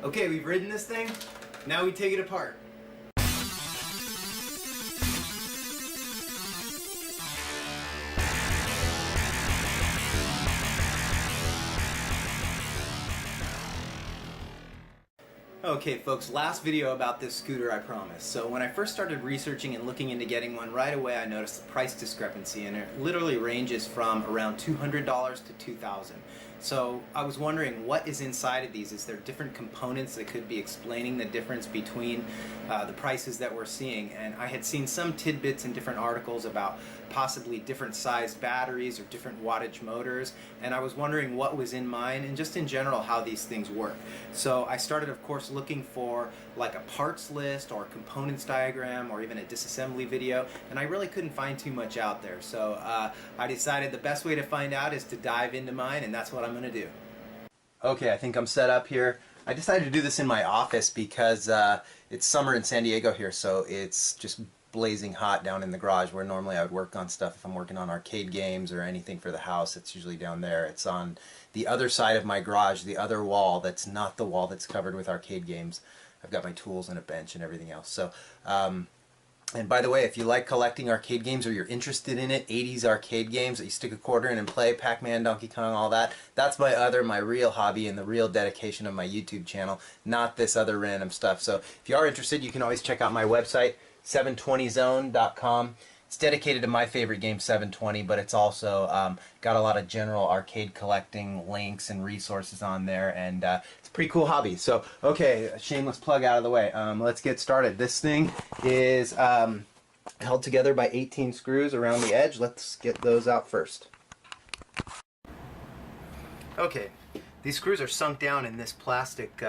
Okay, we've ridden this thing, now we take it apart. Okay folks, last video about this scooter, I promise. So when I first started researching and looking into getting one, right away I noticed the price discrepancy, and it literally ranges from around $200 to $2,000. So I was wondering what is inside of these. Is there different components that could be explaining the difference between the prices that we're seeing? And I had seen some tidbits in different articles about possibly different sized batteries or different wattage motors, and I was wondering what was in mine and just in general how these things work. So I started, of course, looking for like a parts list or a components diagram or even a disassembly video, and I really couldn't find too much out there. So I decided the best way to find out is to dive into mine, and that's what I'm going to do. Okay, I think I'm set up here. I decided to do this in my office because it's summer in San Diego here, so it's just blazing hot down in the garage where normally I would work on stuff. If I'm working on arcade games or anything for the house, it's usually down there. It's on the other side of my garage, the other wall that's not the wall that's covered with arcade games. I've got my tools and a bench and everything else. So, and by the way, if you like collecting arcade games or you're interested in it, 80s arcade games that you stick a quarter in and play, Pac-Man, Donkey Kong, all that, that's my real hobby and the real dedication of my YouTube channel, not this other random stuff. So if you are interested, you can always check out my website, 720zone.com. It's dedicated to my favorite game, 720, but it's also got a lot of general arcade collecting links and resources on there, and it's a pretty cool hobby. So, okay, shameless plug out of the way. Let's get started. This thing is held together by 18 screws around the edge. Let's get those out first. Okay, these screws are sunk down in this plastic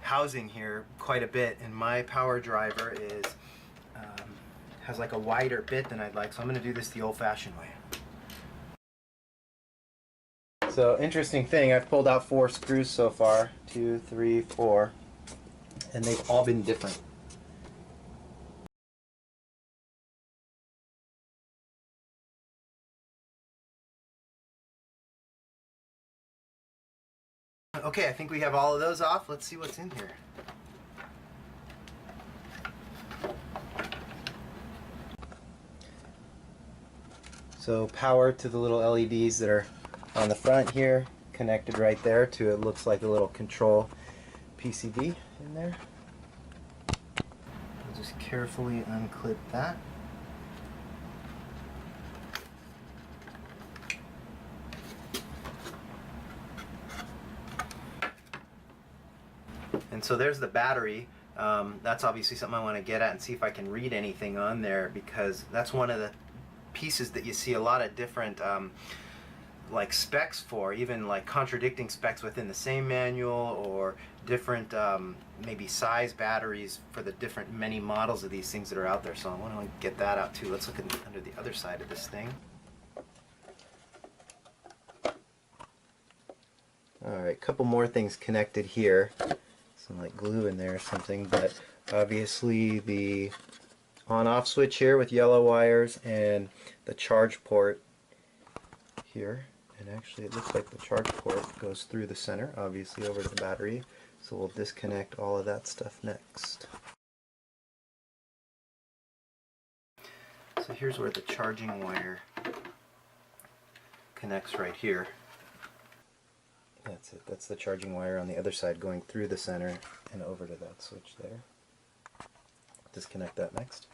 housing here quite a bit, and my power driver is has like a wider bit than I'd like, so I'm going to do this the old-fashioned way. So, interesting thing, I've pulled out 4 screws so far, 2, 3, 4, and they've all been different. Okay, I think we have all of those off. Let's see what's in here. So power to the little LEDs that are on the front here, connected right there to, it looks like a little control PCB in there. I'll just carefully unclip that. And so there's the battery. That's obviously something I want to get at and see if I can read anything on there, because that's one of the pieces that you see a lot of different like specs for, even like contradicting specs within the same manual, or different maybe size batteries for the different many models of these things that are out there. So I want to get that out too. Let's look under the other side of this thing. Alright, couple more things connected here. Some like glue in there or something, but obviously the on-off switch here with yellow wires, and the charge port here. And actually it looks like the charge port goes through the center, obviously over to the battery. So we'll disconnect all of that stuff next. So here's where the charging wire connects right here. That's it. That's the charging wire on the other side going through the center and over to that switch there. Disconnect that next.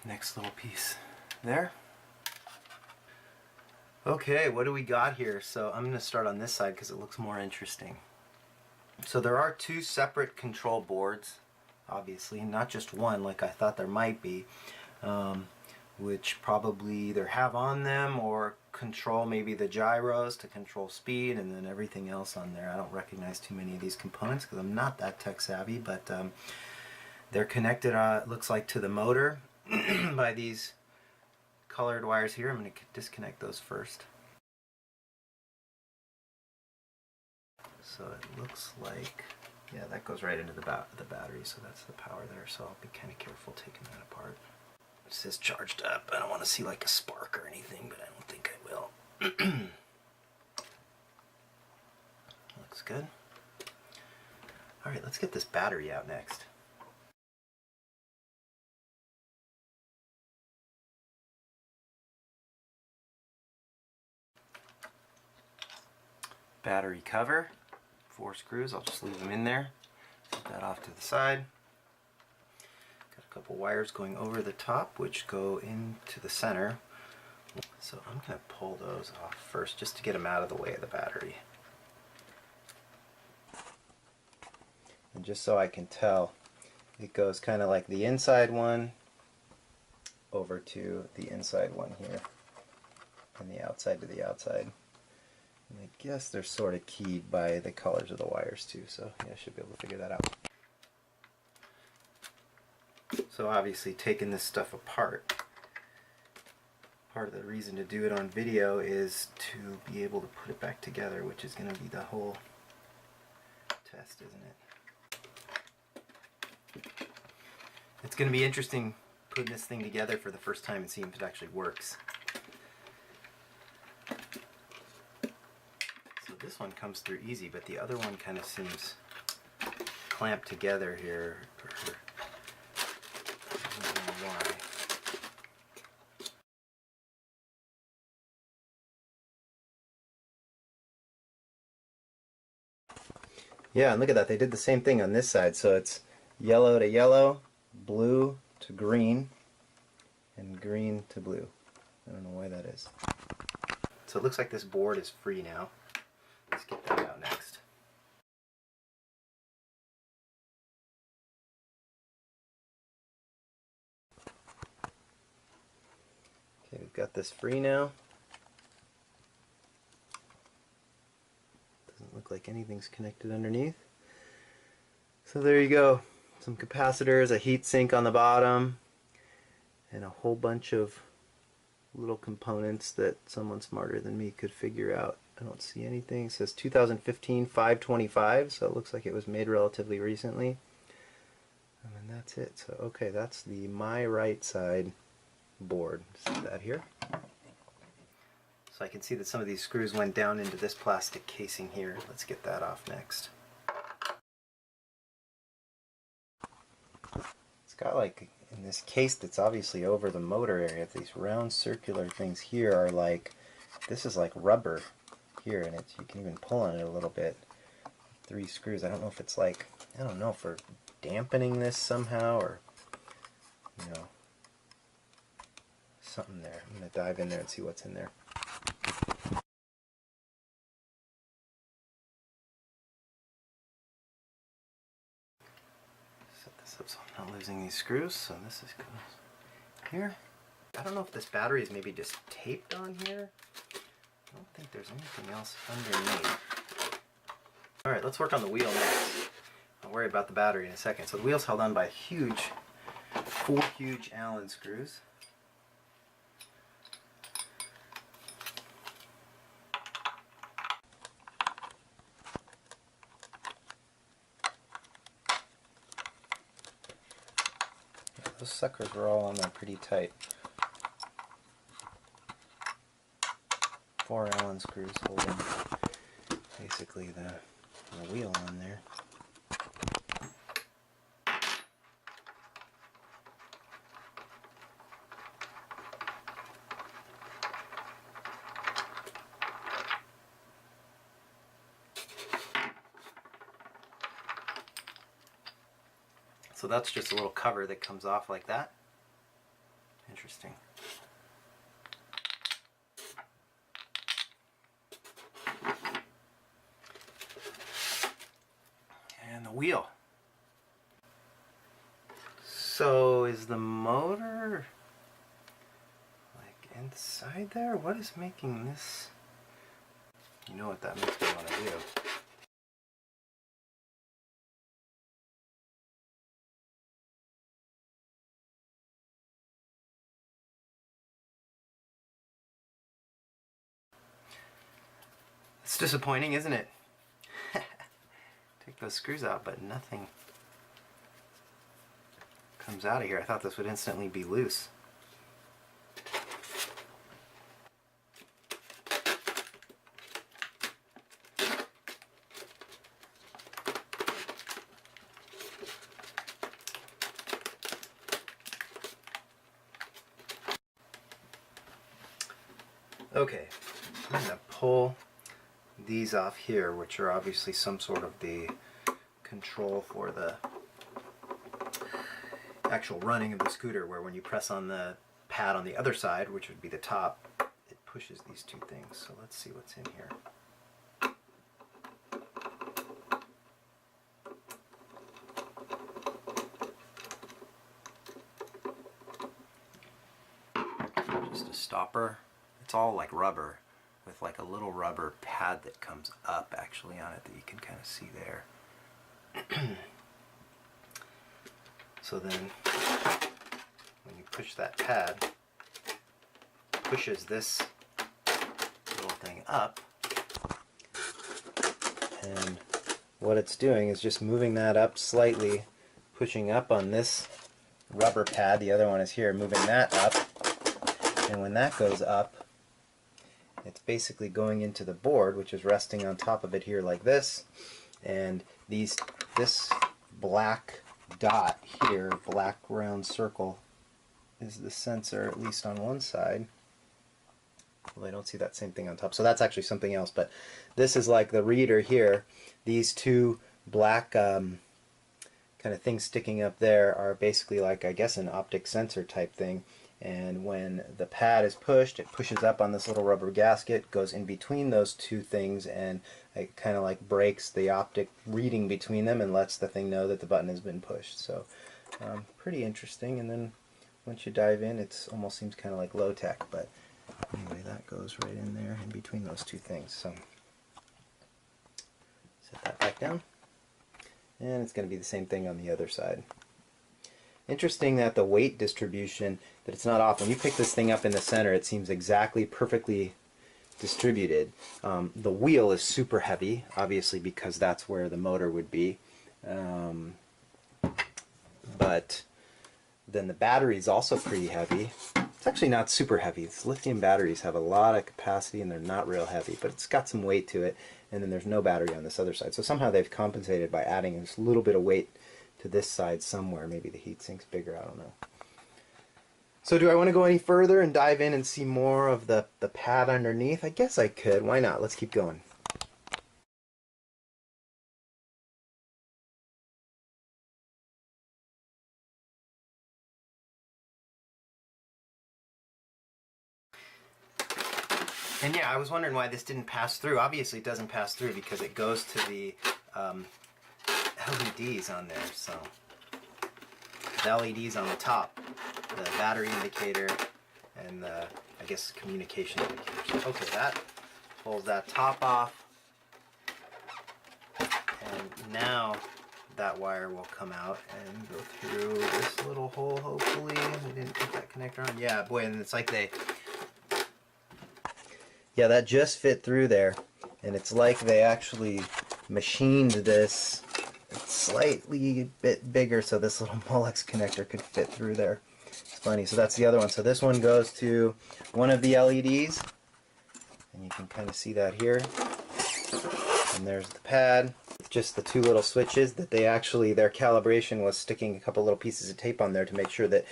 Next little piece there. Okay, what do we got here? So I'm going to start on this side because it looks more interesting. So there are 2 separate control boards, obviously, not just one like I thought there might be, which probably either have on them or control maybe the gyros to control speed, and then everything else on there. I don't recognize too many of these components because I'm not that tech savvy, but they're connected, it looks like, to the motor by these colored wires here. I'm going to disconnect those first. So it looks like Yeah, that goes right into the battery, so that's the power there, so I'll be kind of careful taking that apart. It says charged up. I don't want to see like a spark or anything, but I don't think I will. Looks good. Alright, let's get this battery out next. Battery cover, 4 screws, I'll just leave them in there. Set that off to the side. Got a couple wires going over the top which go into the center. So I'm going to pull those off first just to get them out of the way of the battery. And just so I can tell, it goes kind of like the inside one over to the inside one here, and the outside to the outside. And I guess they're sort of keyed by the colors of the wires too, so yeah, I should be able to figure that out. So obviously taking this stuff apart, part of the reason to do it on video is to be able to put it back together, which is going to be the whole test, isn't it? It's going to be interesting putting this thing together for the first time and seeing if it actually works. So this one comes through easy, but the other one kind of seems clamped together here. I don't know why. Yeah, and look at that, they did the same thing on this side, so it's yellow to yellow, blue to green, and green to blue. I don't know why that is. So it looks like this board is free now. Let's get that out next. Okay, we've got this free now. Doesn't look like anything's connected underneath. So there you go. Some capacitors, a heat sink on the bottom, and a whole bunch of little components that someone smarter than me could figure out. I don't see anything. It says 2015 525, so it looks like it was made relatively recently. And then that's it. So okay, that's the my right side board. See that here? So I can see that some of these screws went down into this plastic casing here. Let's get that off next. It's got like, in this case that's obviously over the motor area, these round circular things here are like, this is like rubber here, and it's, you can even pull on it a little bit. 3 screws. I don't know if it's like, I don't know, for dampening this somehow, or, you know, something there. I'm going to dive in there and see what's in there. Set this up so I'm not losing these screws. So this is goes here. I don't know if this battery is maybe just taped on here. I don't think there's anything else underneath. Alright, let's work on the wheel next. I'll worry about the battery in a second. So the wheel's held on by huge, 4 huge Allen screws. Yeah, those suckers were all on there pretty tight. 4 Allen screws holding basically the wheel on there. So that's just a little cover that comes off like that. Interesting. And the wheel. So is the motor like inside there? What is making this? You know what that makes me want to do. It's disappointing, isn't it? Take those screws out, but nothing comes out of here. I thought this would instantly be loose. Okay, I'm going to pull these off here, which are obviously some sort of the control for the actual running of the scooter, where when you press on the pad on the other side, which would be the top, it pushes these two things. So let's see what's in here. Just a stopper. It's all like rubber, with like a little rubber pad that comes up actually on it that you can kind of see there. So then when you push that pad, it pushes this little thing up, and what it's doing is just moving that up slightly, pushing up on this rubber pad. The other one is here, moving that up, and when that goes up, it's basically going into the board, which is resting on top of it here like this, and this black dot here, black round circle, is the sensor, at least on one side. Well, I don't see that same thing on top, so that's actually something else, but this is like the reader here. These two black kind of things sticking up there are basically like, I guess, an optic sensor type thing. And when the pad is pushed, it pushes up on this little rubber gasket, goes in between those two things, and it kind of like breaks the optic reading between them and lets the thing know that the button has been pushed. So pretty interesting. And then once you dive in, it almost seems kind of like low tech, but anyway, that goes right in there in between those two things. So set that back down, and it's going to be the same thing on the other side. Interesting that the weight distribution, that it's not off. When you pick this thing up in the center, it seems exactly perfectly distributed. The wheel is super heavy, obviously, because that's where the motor would be. But then the battery is also pretty heavy. It's actually not super heavy. These lithium batteries have a lot of capacity and they're not real heavy, but it's got some weight to it. And then there's no battery on this other side. So somehow they've compensated by adding this little bit of weight to this side somewhere. Maybe the heat sink's bigger, I don't know. So do I want to go any further and dive in and see more of the pad underneath? I guess I could. Why not? Let's keep going. And yeah, I was wondering why this didn't pass through. Obviously it doesn't pass through because it goes to the LEDs on there. So the LEDs on the top, the battery indicator, and the, I guess, communication indicator. So, okay, that pulls that top off, and now that wire will come out and go through this little hole, hopefully. I didn't put that connector on. Yeah, boy, and it's like yeah, that just fit through there, and it's like they actually machined this slightly bit bigger so this little Molex connector could fit through there. It's funny. So that's the other one. So this one goes to one of the LEDs, and you can kind of see that here. And there's the pad. Just the two little switches that they actually, their calibration was sticking a couple little pieces of tape on there to make sure that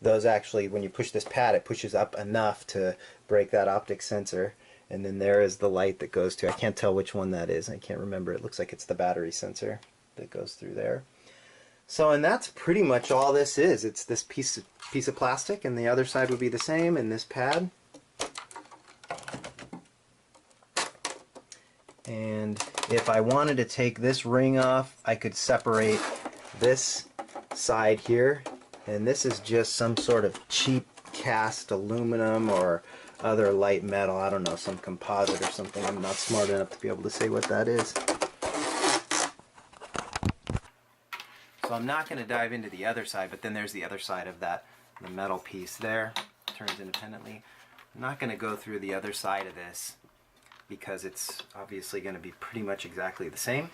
those actually, when you push this pad, it pushes up enough to break that optic sensor. And then there is the light that goes to, I can't tell which one that is. I can't remember. It looks like it's the battery sensor that goes through there. So, and that's pretty much all this is. It's this piece of plastic, and the other side would be the same, and this pad. And if I wanted to take this ring off, I could separate this side here, and this is just some sort of cheap cast aluminum or other light metal, I don't know, some composite or something. I'm not smart enough to be able to say what that is. So I'm not going to dive into the other side, but then there's the other side of that, the metal piece there, turns independently. I'm not going to go through the other side of this because it's obviously going to be pretty much exactly the same.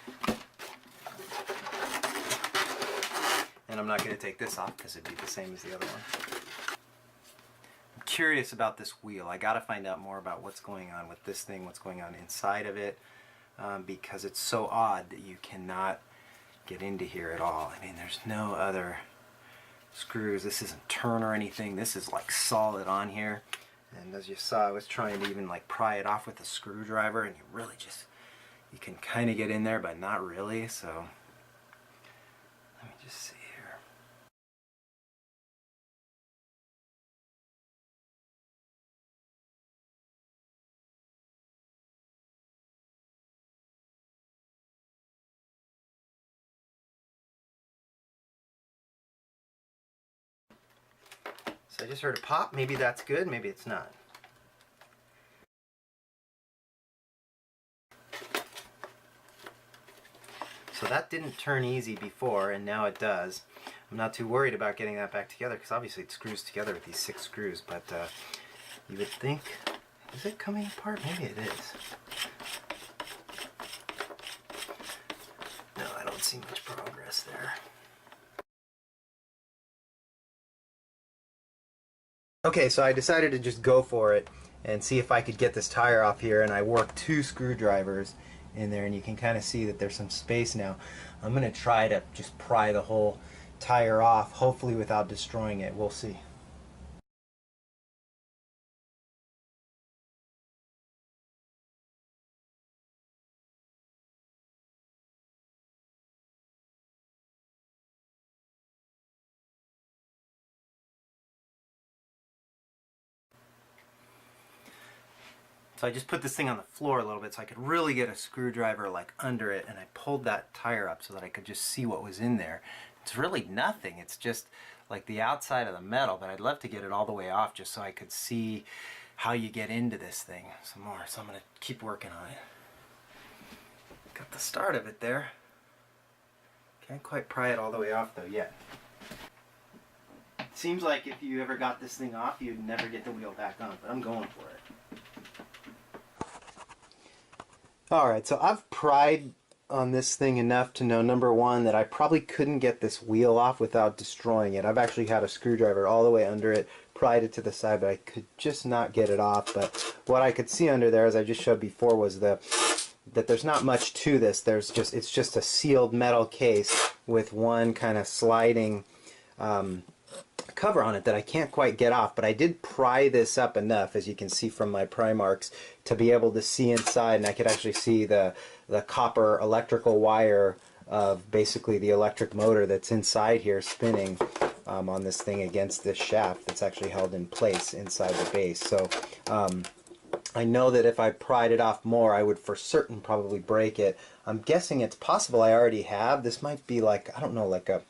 And I'm not going to take this off because it'd be the same as the other one. I'm curious about this wheel. I got to find out more about what's going on with this thing, what's going on inside of it, because it's so odd that you cannot get into here at all. I mean, there's no other screws. This isn't turn or anything. This is like solid on here. And as you saw, I was trying to even like pry it off with a screwdriver, and you really just, you can kind of get in there, but not really. So let me just see here. So I just heard a pop. Maybe that's good, maybe it's not. So that didn't turn easy before, and now it does. I'm not too worried about getting that back together, because obviously it screws together with these 6 screws, but you would think, is it coming apart? Maybe it is. No, I don't see much progress there. Okay, so I decided to just go for it and see if I could get this tire off here, and I worked 2 screwdrivers in there, and you can kind of see that there's some space now. I'm going to try to just pry the whole tire off, hopefully without destroying it. We'll see. So I just put this thing on the floor a little bit so I could really get a screwdriver like under it, and I pulled that tire up so that I could just see what was in there. It's really nothing. It's just like the outside of the metal, but I'd love to get it all the way off just so I could see how you get into this thing some more. So I'm going to keep working on it. Got the start of it there. Can't quite pry it all the way off though yet. It seems like if you ever got this thing off, you'd never get the wheel back on, but I'm going for it. Alright, so I've pried on this thing enough to know, number one, that I probably couldn't get this wheel off without destroying it. I've actually had a screwdriver all the way under it, pried it to the side, but I could just not get it off. But what I could see under there, as I just showed before, was that there's not much to this. It's just a sealed metal case with one kind of sliding cover on it that I can't quite get off, but I did pry this up enough, as you can see from my pry marks, to be able to see inside, and I could actually see the copper electrical wire of basically the electric motor that's inside here spinning on this thing against this shaft that's actually held in place inside the base. So I know that if I pried it off more, I would for certain probably break it. I'm guessing it's possible I already have. This might be like, I don't know, like a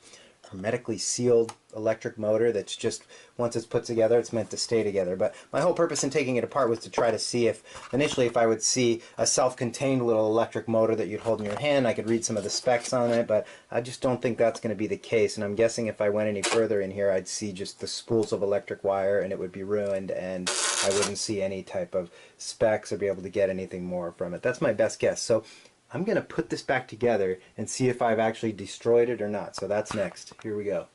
hermetically sealed electric motor that's just, once it's put together, it's meant to stay together. But my whole purpose in taking it apart was to try to see if, initially, if I would see a self-contained little electric motor that you'd hold in your hand. I could read some of the specs on it, but I just don't think that's going to be the case. And I'm guessing if I went any further in here, I'd see just the spools of electric wire, and it would be ruined, and I wouldn't see any type of specs or be able to get anything more from it. That's my best guess. So I'm going to put this back together and see if I've actually destroyed it or not. So that's next. Here we go.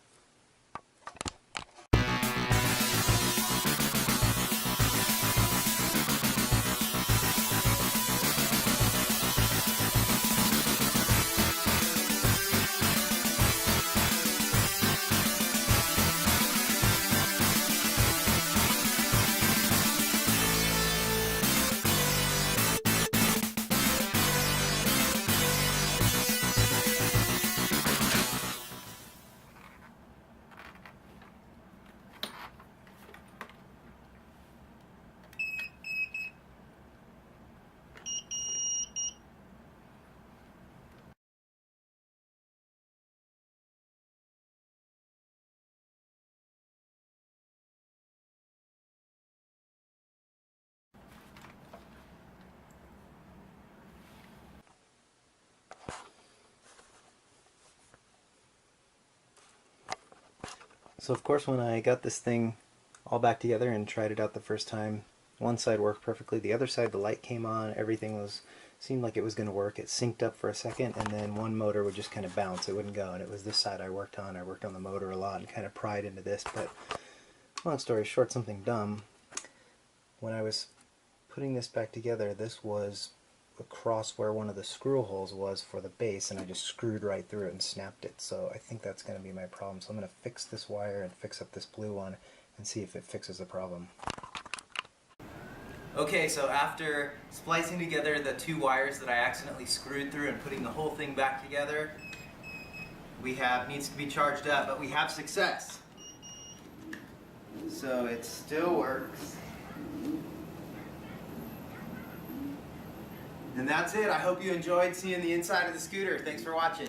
So of course when I got this thing all back together and tried it out the first time, one side worked perfectly, the other side the light came on, everything was seemed like it was going to work. It synced up for a second, and then one motor would just kind of bounce. It wouldn't go, and it was this side I worked on. I worked on the motor a lot and kind of pried into this, but long story short, something dumb. When I was putting this back together, this was across where one of the screw holes was for the base, and I just screwed right through it and snapped it. So I think that's going to be my problem. So I'm going to fix this wire and fix up this blue one and see if it fixes the problem. Okay, so after splicing together the two wires that I accidentally screwed through and putting the whole thing back together, needs to be charged up, but we have success. So it still works. And that's it. I hope you enjoyed seeing the inside of the scooter. Thanks for watching.